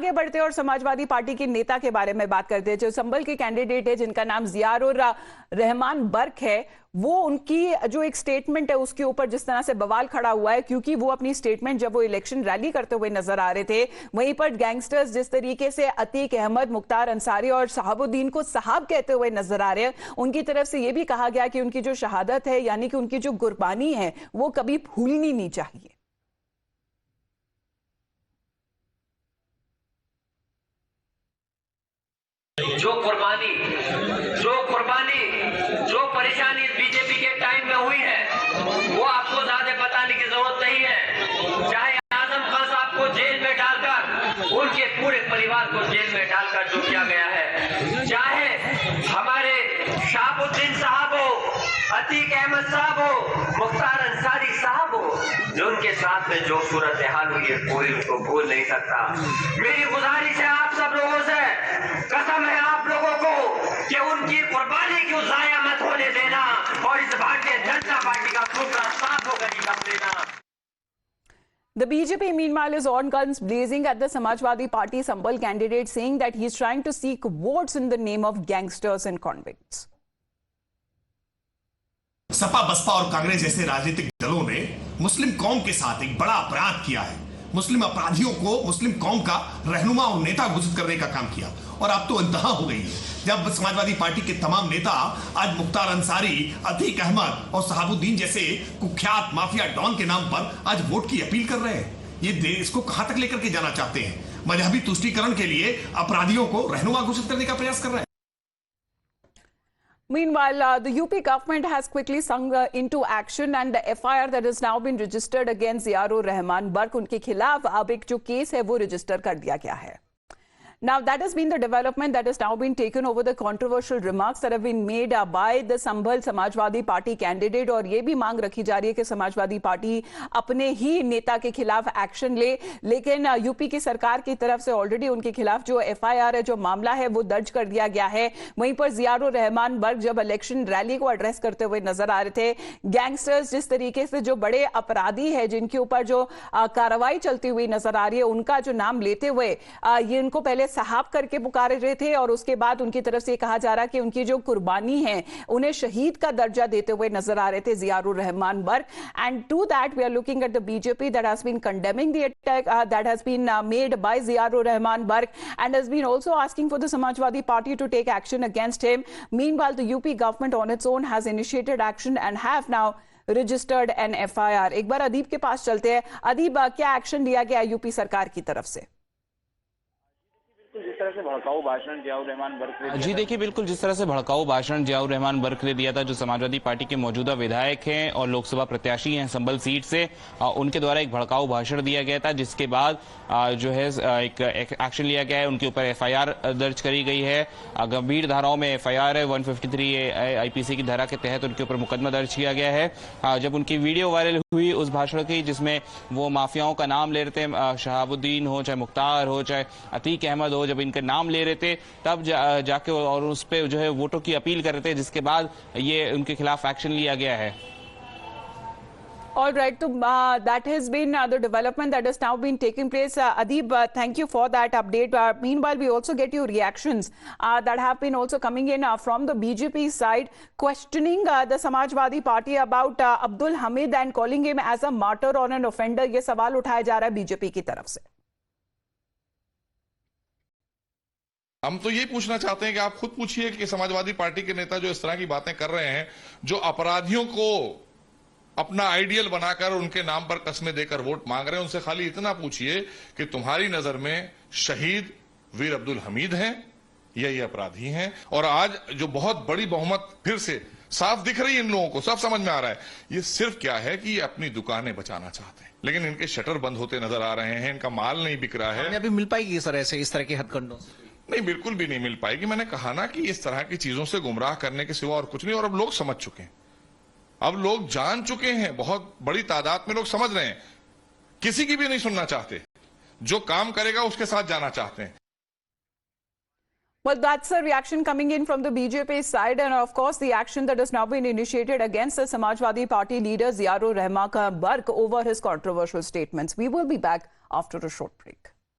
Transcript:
आगे बढ़ते और समाजवादी पार्टी के नेता के बारे में बात करते हैं। जो संभल के कैंडिडेट है जिनका नाम जियाउर रहमान बर्क है, वो उनकी जो एक स्टेटमेंट है उसके ऊपर जिस तरह से बवाल खड़ा हुआ है, क्योंकि वो अपनी स्टेटमेंट जब वो इलेक्शन रैली करते हुए नजर आ रहे थे, वहीं पर गैंगस्टर्स जिस तरीके से अतीक अहमद, मुख्तार अंसारी और शहाबुद्दीन को साहब कहते हुए नजर आ रहे हैं, उनकी तरफ से यह भी कहा गया कि उनकी जो शहादत है यानी कि उनकी जो कुर्बानी है वो कभी भूलनी नहीं चाहिए। जो कुर्बानी जो परेशानी बीजेपी के टाइम में हुई है वो आपको ज्यादा बताने की जरूरत नहीं है। चाहे आजम खान साहब को जेल में डालकर, उनके पूरे परिवार को जेल में डालकर जो किया गया है, चाहे हमारे शहाबुद्दीन साहब हो, अतीक अहमद साहब हो, मुख्तार अंसारी साहब हो, जो उनके साथ में जो सूरत हाल हुई है कोई उनको भूल नहीं सकता। मेरी गुजारिश है आप सब लोगों से, कसम है आप लोगों को कि उनकी कुर्बानी क्यों जाया मत होने देना और इस भारतीय जनता पार्टी का टुकड़ा साफ होकर निकल देना। The BJP meanwhile is on guns blazing at the Samajwadi Party Sambal candidate, saying that he is trying to seek votes in the name of gangsters and convicts. Sapa, Baspa और कांग्रेस जैसे राजनीतिक दलों ने मुस्लिम कौम के साथ एक बड़ा अपराध किया है। मुस्लिम अपराधियों को मुस्लिम कौम का रहनुमा और नेता घोषित करने का काम किया, और अब तो इंतहा हो गई है जब समाजवादी पार्टी के तमाम नेता आज मुख्तार अंसारी, अतीक अहमद और शहाबुद्दीन जैसे कुख्यात माफिया डॉन के नाम पर आज वोट की अपील कर रहे हैं। ये देश को कहां तक लेकर के जाना चाहते हैं? मजहबी तुष्टीकरण के लिए अपराधियों को रहनुमा घोषित करने का प्रयास कर रहे हैं। Meanwhile, the UP government has quickly sung into action, and the FIR that has now been registered against Ziyaur Rahman Bark, उनके खिलाफ अब एक जो केस है वो रजिस्टर कर दिया गया है। Now, that has been the development that has now been taken over the controversial remarks that have been made by the Sambhal Samajwadi Party candidate, और ये भी मांग रखी जा रही है कि समाजवादी पार्टी अपने ही नेता के खिलाफ एक्शन ले, लेकिन यूपी की सरकार की तरफ से ऑलरेडी उनके खिलाफ जो FIR है, जो मामला है, वो दर्ज कर दिया गया है। वहीं पर जियाउर रहमान बर्क जब इलेक्शन रैली को एड्रेस करते हुए नजर आ रहे थे, गैंगस्टर्स जिस तरीके से जो बड़े अपराधी है जिनके ऊपर जो कार्रवाई चलती हुई नजर आ रही है, उनका जो नाम लेते हुए ये उनको पहले साहब करके पुकारे रहे थे, और उसके बाद उनकी तरफ से कहा जा रहा कि उनकी जो कुर्बानी है उन्हें शहीद का दर्जा देते हुए नजर आ रहे थे Ziaur Rahman Barq. And to that we are looking at the BJP that has been condemning the attack that has been made by Ziaur Rahman Barq and has been also asking for the Samajwadi Party to take action against him. Meanwhile, the UP government on its own has initiated action and have now registered an FIR. एक बार अदीब के पास चलते हैं। अदीब, क्या action लिया गया UP सरकार की तरफ से? जिस तरह से भड़काऊ भाषण जियाउर रहमान बर्क ने जी देखिए, बिल्कुल जिस तरह से भड़काऊ भाषण जियाउर रहमान बर्क ने दिया था, जो समाजवादी पार्टी के मौजूदा विधायक हैं और लोकसभा प्रत्याशी हैं संभल सीट से, उनके द्वारा एक भड़काऊ भाषण दिया गया था, जिसके बाद जो है एक एक्शन लिया गया है। उनके ऊपर FIR दर्ज करी गई है। गंभीर धाराओं में FIR है, 153 IPC की धारा के तहत उनके ऊपर मुकदमा दर्ज किया गया है। जब उनकी वीडियो वायरल हुई उस भाषण की, जिसमें वो माफियाओं का नाम ले रहे थे, शहाबुद्दीन हो, चाहे मुख्तार हो, चाहे अतीक अहमद हो, जब इनके नाम ले रहे थे तब जाके और उस पे जो है वोटों की अपील कर रहे थे, जिसके बाद ये उनके खिलाफ एक्शन लिया गया है। All right, so that has been the development that has now been taking place. Adib, thank you for that update. Meanwhile, we also get your reactions that have been also coming in from the BJP side, questioning the Samajwadi Party about Abdul Hamid and calling him as a martyr or an offender. ये सवाल उठाया जा रहा है BJP की तरफ से। हम तो ये पूछना चाहते हैं कि आप खुद पूछिए कि समाजवादी पार्टी के नेता जो इस तरह की बातें कर रहे हैं, जो अपराधियों को अपना आइडियल बनाकर उनके नाम पर कस्में देकर वोट मांग रहे हैं, उनसे खाली इतना पूछिए कि तुम्हारी नजर में शहीद वीर अब्दुल हमीद हैं या ये अपराधी हैं? और आज जो बहुत बड़ी बहुमत फिर से साफ दिख रही है इन लोगों को, सब समझ में आ रहा है, ये सिर्फ क्या है कि ये अपनी दुकानें बचाना चाहते हैं, लेकिन इनके शटर बंद होते नजर आ रहे हैं, इनका माल नहीं बिक रहा है। अभी मिल पाएगी सर ऐसे इस तरह के हथकंडों? नहीं, बिल्कुल भी नहीं मिल पाएगी। मैंने कहा ना कि इस तरह की चीजों से गुमराह करने के सिवा और कुछ नहीं। और अब लोग समझ चुके हैं, अब लोग जान चुके हैं, बहुत बड़ी तादाद में लोग समझ रहे हैं, किसी की भी नहीं सुनना चाहते, जो काम करेगा उसके साथ जाना चाहते हैं। Well, that's a reaction coming in from the BJP side, and of course the action that has now been initiated against the Samajwadi Party leader Ziyaur Rahman Bark over his controversial statements. We will be back after a short break.